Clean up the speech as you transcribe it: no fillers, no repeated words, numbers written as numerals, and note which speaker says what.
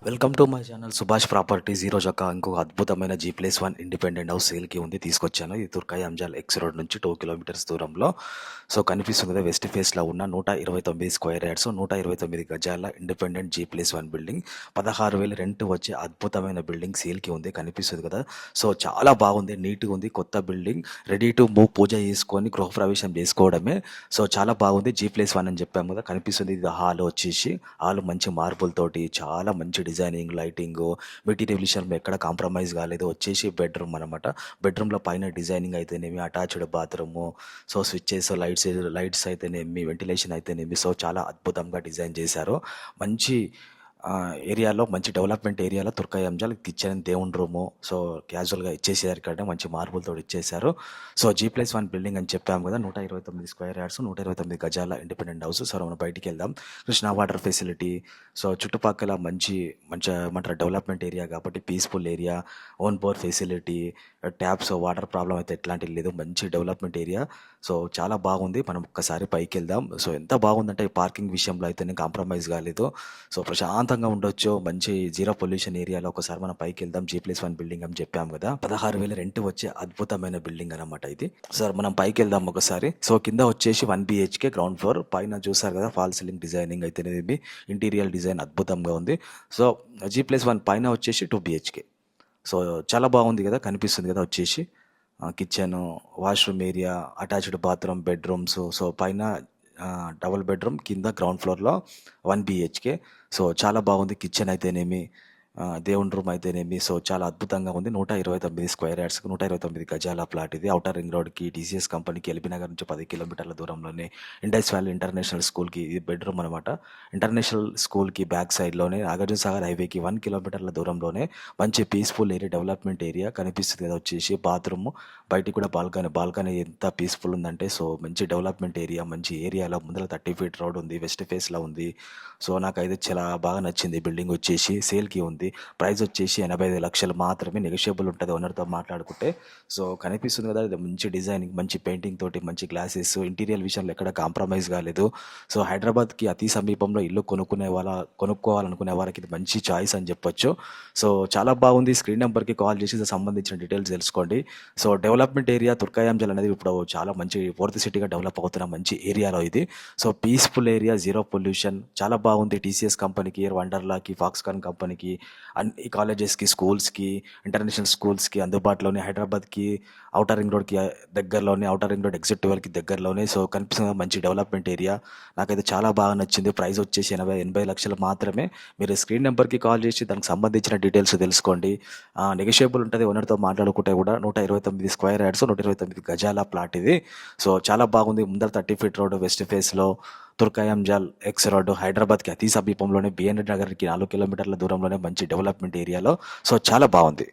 Speaker 1: Welcome to my channel Subhash properties. ఈరోజు ఇంకొక అద్భుతమైన G+1 ఇండిపెండెంట్ హౌస్ సేల్కి ఉంది, తీసుకొచ్చాను. ఇది తుర్కాయి అంజాల్ ఎక్స్ రోడ్ నుంచి 2 కిలోమీటర్స్ దూరంలో. సో కనిపిస్తుంది కదా, వెస్ట్ ఫేస్లో ఉన్న 129 స్క్వేర్ యార్డ్స్ 129 గజాల ఇండిపెండెంట్ G+1 బిల్డింగ్. 16,000 రెంట్ వచ్చే అద్భుతమైన బిల్డింగ్ సేల్కి ఉంది, కనిపిస్తుంది కదా. సో చాలా బాగుంది, నీట్గా ఉంది, కొత్త బిల్డింగ్, రెడీ టు మూవ్, పూజ చేసుకొని గృహప్రవేశం చేసుకోవడమే. సో చాలా బాగుంది. G+1 అని చెప్పాము కదా, కనిపిస్తుంది. ఇది హాల్ వచ్చేసి, హాల్ మంచి మార్బుల్ తోటి, చాలా మంచి డిజైనింగ్, లైటింగ్, మెటీరియల్ విషయంలో ఎక్కడ కాంప్రమైజ్ కాలేదు. వచ్చేసి బెడ్రూమ్ అనమాట. బెడ్రూమ్లో పైన డిజైనింగ్ అయితేనేమి, attached bathroom, so switches, lights అయితేనేమి, వెంటిలేషన్ అయితేనేమి, సో చాలా అద్భుతంగా డిజైన్ చేశారు. మంచి ఏరియాలో, మంచి డెవలప్మెంట్ ఏరియాలో తుర్కాయి అంజాల్ కిచెన్, దేవుని రూము, సో క్యాజువల్గా ఇచ్చేసారు. ఇక్కడ మంచి మార్బుల్తో ఇచ్చేసారు. సో G+1 బిల్డింగ్ అని చెప్పాము కదా, 129 స్క్వేర్ యార్డ్స్ 129 గజాల ఇండిపెండెంట్ హౌస్. సో మనం బయటికి వెళ్దాం. కృష్ణా వాటర్ ఫెసిలిటీ, సో చుట్టుపక్కల మంచి మంచి ఏమంటారు డెవలప్మెంట్ ఏరియా కాబట్టి peaceful area, own bore facility, taps, water problem అయితే ఎట్లాంటివి లేదు, మంచి డెవలప్మెంట్ ఏరియా. సో చాలా బాగుంది. మనం ఒక్కసారి పైకి వెళ్దాం. సో ఎంత బాగుందంటే పార్కింగ్ విషయంలో అయితే నేను కాంప్రమైజ్ కాలేదు. సో ప్రశాంతంగా ఉండొచ్చు, మంచి జీరో పొల్యూషన్ ఏరియాలో. ఒకసారి మనం పైకి వెళ్దాం. G+1 బిల్డింగ్ అని చెప్పాం కదా, 16,000 రెంట్ వచ్చే అద్భుతమైన బిల్డింగ్ అనమాట ఇది. సార్ మనం పైకి వెళ్దాం ఒకసారి. సో కింద వచ్చేసి 1 BHK గ్రౌండ్ ఫ్లోర్, పైన చూసారు కదా ఫాల్ సీలింగ్ డిజైనింగ్ అయితేనేది, ఇంటీరియర్ డిజైన్ అద్భుతంగా ఉంది. సో G+1 పైన వచ్చేసి 2 BHK. సో చాలా బాగుంది కదా, కనిపిస్తుంది కదా. వచ్చేసి kitchen, washroom area, attached bathroom, bedrooms. So పైన డబుల్ బెడ్రూమ్, కింద గ్రౌండ్ ఫ్లోర్లో 1 BHK. సో చాలా బాగుంది. కిచెన్ అయితేనేమి, దేవుని రూమ్ అయితేనేమి, సో చాలా అద్భుతంగా ఉంది. 129 స్క్వేర్ యార్డ్స్కి 129 గజాల ప్లాట్ ఇది. ఔటర్ రింగ్ రోడ్కి, TCS కంపెనీకి, ఎల్బీ నగర్ నుంచి 10 కిలోమీటర్ల దూరంలోనే, ఇండస్ వ్యాలీ ఇంటర్నేషనల్ స్కూల్కి ఇది బెడ్రూమ్ అనమాట. ఇంటర్నేషనల్ స్కూల్కి బ్యాక్ సైడ్లోనే, నాగార్జున సాగర్ హైవేకి 1 కిలోమీటర్ల దూరంలోనే మంచి పీస్ఫుల్ ఏరియా, డెవలప్మెంట్ ఏరియా కనిపిస్తుంది కదా. వచ్చేసి బాత్రూమ్, బయటికి కూడా బాల్కనీ ఎంత పీస్ఫుల్ ఉందంటే, సో మంచి డెవలప్మెంట్ ఏరియా, మంచి ఏరియాలో. ముందర 30 ఫీట్ రోడ్ ఉంది, వెస్ట్ ఫేస్లో ఉంది. సో నాకైతే చాలా బాగా నచ్చింది. బిల్డింగ్ వచ్చేసి సేల్కి ఉంది. ప్రైస్ వచ్చేసి 85 లక్షలు మాత్రమే, నెగోషియబుల్ ఉంటుంది ఓనర్తో మాట్లాడుకుంటే. సో కనిపిస్తుంది కదా, ఇది మంచి డిజైనింగ్, మంచి పెయింటింగ్ తోటి, మంచి గ్లాసెస్, ఇంటీరియర్ విషయంలో ఎక్కడ కాంప్రమైజ్ కాలేదు. సో హైదరాబాద్కి అతి సమీపంలో ఇల్లు కొనుక్కోవాలనుకునే వారికి ఇది మంచి చాయిస్ అని చెప్పొచ్చు. సో చాలా బాగుంది. స్క్రీన్ నెంబర్కి కాల్ చేసి సంబంధించిన డీటెయిల్స్ తెలుసుకోండి. సో డెవలప్మెంట్ ఏరియా తుర్కాయి అంజాల్ అనేది ఇప్పుడు చాలా మంచి ఫోర్త్ సిటీగా డెవలప్ అవుతున్న మంచి ఏరియాలో ఇది. So peaceful area, zero pollution, చాలా బాగుంది. TCS కంపెనీకి, వండర్లాకి, ఫాక్స్కాన్ కంపెనీకి, అన్ని కాలేజెస్కి, స్కూల్స్కి, ఇంటర్నేషనల్ స్కూల్స్కి అందుబాటులోనే, హైదరాబాద్కి ఔటర్ రింగ్ రోడ్కి దగ్గరలోనే, ఔటర్ రింగ్ రోడ్ ఎగ్జిట్ 12కి దగ్గరలోనే. సో కనిపిస్తున్న మంచి డెవలప్మెంట్ ఏరియా, నాకైతే చాలా బాగా నచ్చింది. ప్రైస్ వచ్చేసి 80 లక్షలు మాత్రమే. మీరు స్క్రీన్ నెంబర్కి కాల్ చేసి దానికి సంబంధించిన డీటెయిల్స్ తెలుసుకోండి. నెగోషియబుల్ ఉంటుంది ఓనర్తో మాట్లాడుకుంటే కూడా. 129 స్క్వేర్ యార్డ్స్ 129 గజాల ప్లాట్ ఇది. సో చాలా బాగుంది. ముందర 30 ఫీట్ రోడ్, వెస్ట్ ఫేస్లో, తుర్కాయి అంజాల్ ఎక్స్ రోడ్, హైదరాబాద్కి అతి సమీపంలోనే, BN నగర్కి 4 కిలోమీటర్ల దూరంలోనే, మంచి డెవలప్మెంట్ ఏరియాలో. సో చాలా బాగుంది.